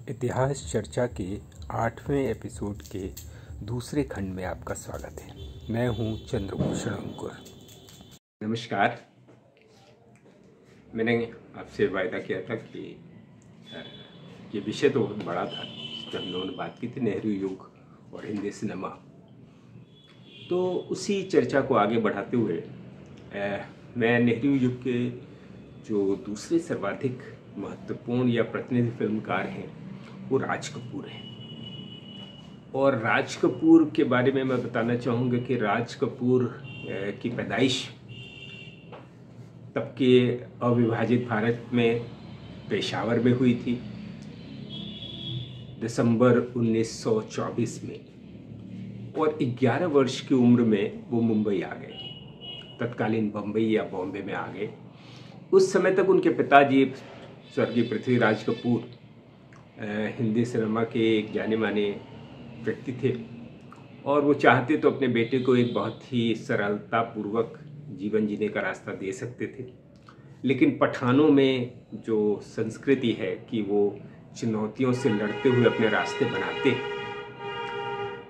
इतिहास चर्चा के 8वें एपिसोड के दूसरे खंड में आपका स्वागत है। मैं हूं चंद्रभूषण अंकुर। नमस्कार। मैंने आपसे वायदा किया था कि ये विषय तो बहुत बड़ा था, जिस पर हम लोगों ने बात की थी, नेहरू युग और हिंदी सिनेमा। तो उसी चर्चा को आगे बढ़ाते हुए मैं नेहरू युग के जो दूसरे सर्वाधिक महत्वपूर्ण या प्रतिनिधि फिल्मकार हैं वो राज कपूर हैं। और राज कपूर के बारे में मैं बताना चाहूँगा कि राज कपूर की पैदाइश तब के अविभाजित भारत में पेशावर में हुई थी दिसंबर 1924 में, और 11 वर्ष की उम्र में वो मुंबई आ गए। तत्कालीन बम्बई या बॉम्बे में आ गए। उस समय तक उनके पिताजी स्वर्गीय पृथ्वीराज कपूर हिंदी सिनेमा के एक जाने माने व्यक्ति थे, और वो चाहते तो अपने बेटे को एक बहुत ही सरलतापूर्वक जीवन जीने का रास्ता दे सकते थे, लेकिन पठानों में जो संस्कृति है कि वो चुनौतियों से लड़ते हुए अपने रास्ते बनाते हैं,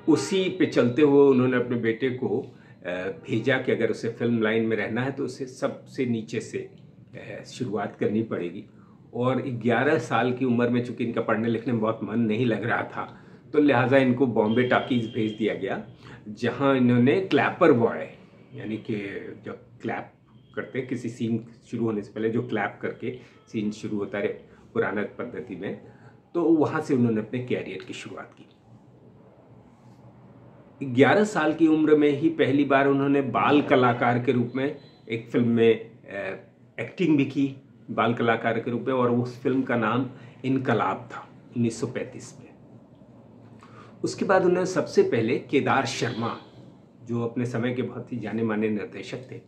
उसी पे चलते हुए उन्होंने अपने बेटे को भेजा कि अगर उसे फिल्म लाइन में रहना है तो उसे सबसे नीचे से शुरुआत करनी पड़ेगी। और 11 साल की उम्र में चूंकि इनका पढ़ने लिखने में बहुत मन नहीं लग रहा था, तो लिहाजा इनको बॉम्बे टॉकीज भेज दिया गया, जहां इन्होंने क्लैपर बॉय, यानी कि जब क्लैप करते हैं किसी सीन शुरू होने से पहले, जो क्लैप करके सीन शुरू होता है पुराना पद्धति में, तो वहाँ से उन्होंने अपने कैरियर की शुरुआत की। 11 साल की उम्र में ही पहली बार उन्होंने बाल कलाकार के रूप में एक फिल्म में एक्टिंग भी की, बाल कलाकार के रूप में, और उस फिल्म का नाम इनकलाब था 1935 में। उसके बाद उन्होंने सबसे पहले केदार शर्मा, जो अपने समय के बहुत ही जाने माने निर्देशक थे,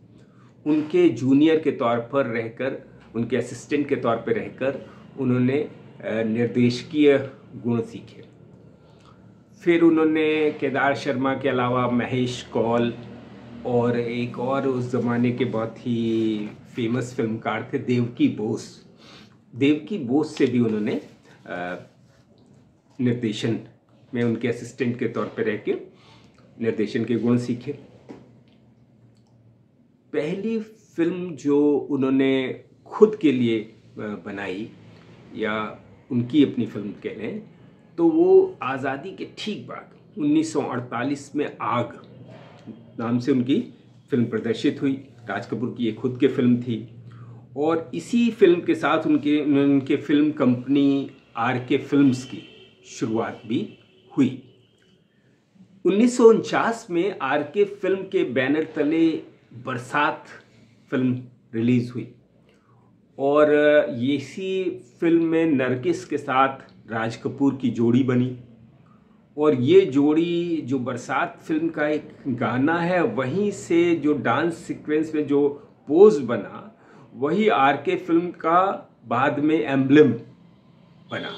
उनके जूनियर के तौर पर रहकर, उनके असिस्टेंट के तौर पर रहकर उन्होंने निर्देशकीय गुण सीखे। फिर उन्होंने केदार शर्मा के अलावा महेश कौल और एक और उस ज़माने के बहुत ही फेमस फिल्मकार थे देवकी बोस से भी उन्होंने निर्देशन में उनके असिस्टेंट के तौर पर रह के निर्देशन के गुण सीखे। पहली फिल्म जो उन्होंने खुद के लिए बनाई, या उनकी अपनी फिल्म कह लें, तो वो आज़ादी के ठीक बाद 1948 में आग नाम से उनकी फिल्म प्रदर्शित हुई। राज कपूर की ये खुद की फिल्म थी, और इसी फिल्म के साथ उनके फिल्म कंपनी आर.के. फिल्म्स की शुरुआत भी हुई। 1949 में आर.के. फिल्म के बैनर तले बरसात फिल्म रिलीज हुई, और इसी फिल्म में नरगिस के साथ राज कपूर की जोड़ी बनी। और ये जोड़ी, जो बरसात फिल्म का एक गाना है, वहीं से जो डांस सीक्वेंस में जो पोज बना, वही आर.के. फिल्म का बाद में एम्ब्लेम बना,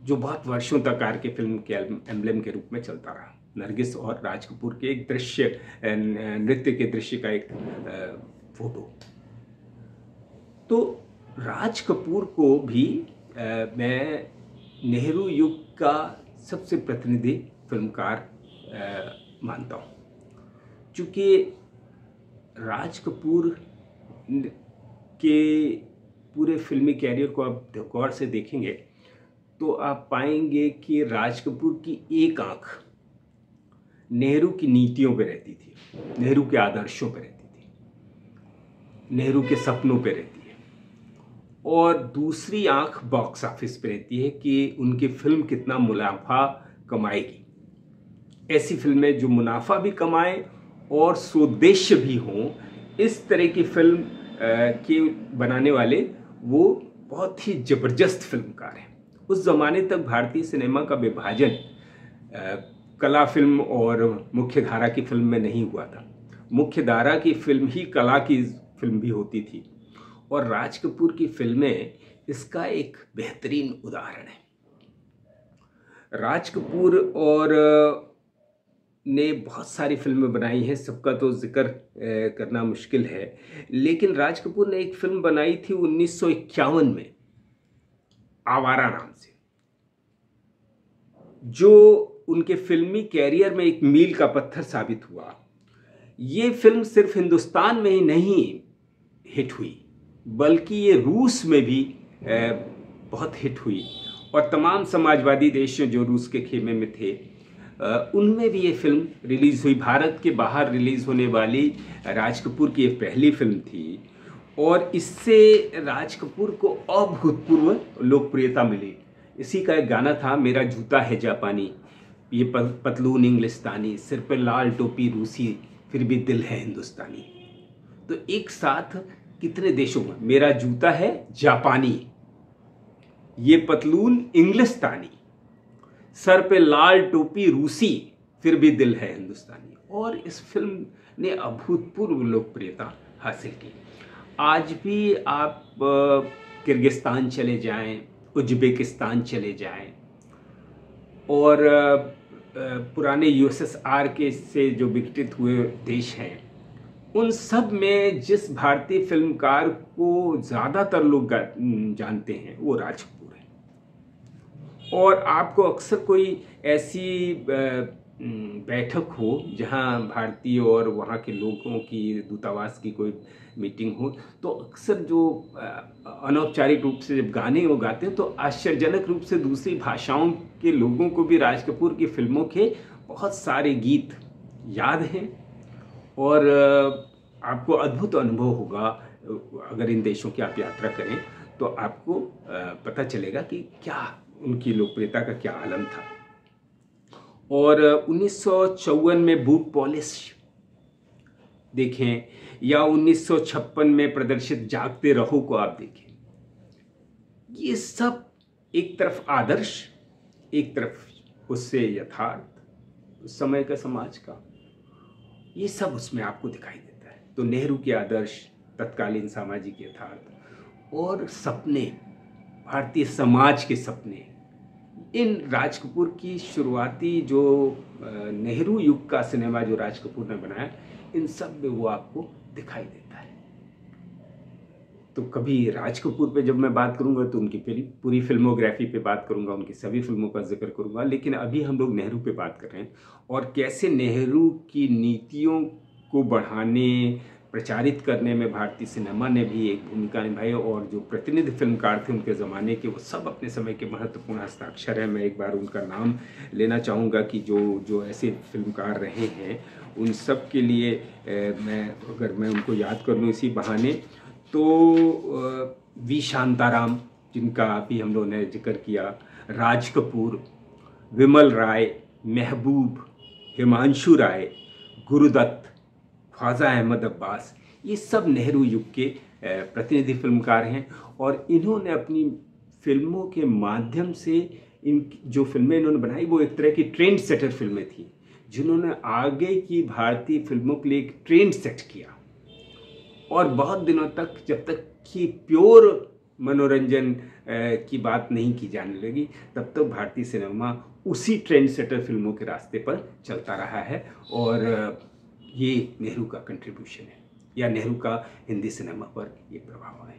जो बहुत वर्षों तक आर.के. फिल्म के एम्ब्लेम के रूप में चलता रहा। नरगिस और राज कपूर के एक दृश्य, नृत्य के दृश्य का एक फोटो। तो राज कपूर को भी मैं नेहरू युग का सबसे प्रतिनिधि फिल्मकार मानता हूँ, क्योंकि राज कपूर के पूरे फिल्मी कैरियर को आप गौर से देखेंगे तो आप पाएंगे कि राज कपूर की एक आंख नेहरू की नीतियों पे रहती थी, नेहरू के आदर्शों पे रहती थी, नेहरू के सपनों पे रहती है, और दूसरी आंख बॉक्स ऑफिस पे रहती है कि उनकी फिल्म कितना मुनाफा कमाएगी। ऐसी फिल्में जो मुनाफा भी कमाएं और स्वदेश्य भी हों, इस तरह की फिल्म के बनाने वाले वो बहुत ही जबरदस्त फिल्मकार हैं। उस जमाने तक भारतीय सिनेमा का विभाजन कला फिल्म और मुख्य धारा की फिल्म में नहीं हुआ था। मुख्य धारा की फिल्म ही कला की फिल्म भी होती थी, और राज कपूर की फिल्में इसका एक बेहतरीन उदाहरण है। राज कपूर और ने बहुत सारी फिल्में बनाई हैं, सबका तो जिक्र करना मुश्किल है, लेकिन राज कपूर ने एक फिल्म बनाई थी 1951 में, आवारा नाम से, जो उनके फिल्मी कैरियर में एक मील का पत्थर साबित हुआ। ये फिल्म सिर्फ हिंदुस्तान में ही नहीं हिट हुई, बल्कि ये रूस में भी बहुत हिट हुई, और तमाम समाजवादी देश जो रूस के खेमे में थे उनमें भी ये फिल्म रिलीज़ हुई। भारत के बाहर रिलीज़ होने वाली राज कपूर की ये पहली फिल्म थी, और इससे राज कपूर को अभूतपूर्व लोकप्रियता मिली। इसी का एक गाना था, मेरा जूता है जापानी, ये पतलून इंग्लिस्तानी, सिर पे लाल टोपी रूसी, फिर भी दिल है हिंदुस्तानी। तो एक साथ कितने देशों में, मेरा जूता है जापानी, ये पतलून इंग्लिस्तानी, सर पे लाल टोपी रूसी, फिर भी दिल है हिंदुस्तानी। और इस फिल्म ने अभूतपूर्व लोकप्रियता हासिल की। आज भी आप किर्गिस्तान चले जाएं, उज्बेकिस्तान चले जाएं, और पुराने यूएसएसआर के से जो विकसित हुए देश हैं, उन सब में जिस भारतीय फिल्मकार को ज़्यादातर लोग जानते हैं वो राज कपूर है। और आपको अक्सर कोई ऐसी बैठक हो जहां भारतीय और वहां के लोगों की दूतावास की कोई मीटिंग हो, तो अक्सर जो अनौपचारिक रूप से जब गाने वो गाते हैं, तो आश्चर्यजनक रूप से दूसरी भाषाओं के लोगों को भी राज कपूर की फिल्मों के बहुत सारे गीत याद हैं। और आपको अद्भुत अनुभव होगा अगर इन देशों की आप यात्रा करें, तो आपको पता चलेगा कि क्या उनकी लोकप्रियता का क्या आलम था। और 1954 में बूट पॉलिश देखें, या 1956 में प्रदर्शित जागते रहो को आप देखें, ये सब एक तरफ आदर्श, एक तरफ उससे यथार्थ उस समय का समाज का, ये सब उसमें आपको दिखाई देता है। तो नेहरू के आदर्श, तत्कालीन सामाजिक यथार्थ और सपने, भारतीय समाज के सपने, इन राज कपूर की शुरुआती जो नेहरू युग का सिनेमा जो राज कपूर ने बनाया, इन सब में वो आपको दिखाई देता है। तो कभी राज कपूर पे जब मैं बात करूंगा तो उनकी पूरी फिल्मोग्राफी पे बात करूंगा, उनकी सभी फिल्मों का जिक्र करूंगा, लेकिन अभी हम लोग नेहरू पे बात कर रहे हैं, और कैसे नेहरू की नीतियों को बढ़ाने, प्रचारित करने में भारतीय सिनेमा ने भी एक भूमिका निभाई। और जो प्रतिनिधि फिल्मकार थे उनके ज़माने के, वो सब अपने समय के महत्वपूर्ण हस्ताक्षर हैं। मैं एक बार उनका नाम लेना चाहूँगा कि जो ऐसे फिल्मकार रहे हैं, उन सब के लिए अगर मैं उनको याद कर लूँ इसी बहाने, तो वी शांताराम, जिनका अभी हम लोगों ने जिक्र किया, राज कपूर, विमल राय, महबूब, हिमांशु राय, गुरुदत्त, ख्वाजा अहमद अब्बास, ये सब नेहरू युग के प्रतिनिधि फिल्मकार हैं। और इन्होंने अपनी फिल्मों के माध्यम से, इन जो फिल्में इन्होंने बनाई वो एक तरह की ट्रेंड सेटर फिल्में थी, जिन्होंने आगे की भारतीय फिल्मों के लिए एक ट्रेंड सेट किया। और बहुत दिनों तक, जब तक कि प्योर मनोरंजन की बात नहीं की जाने लगी, तब तक भारतीय सिनेमा उसी ट्रेंड सेटर फिल्मों के रास्ते पर चलता रहा है। और ये नेहरू का कंट्रीब्यूशन है, या नेहरू का हिंदी सिनेमा पर ये प्रभाव है।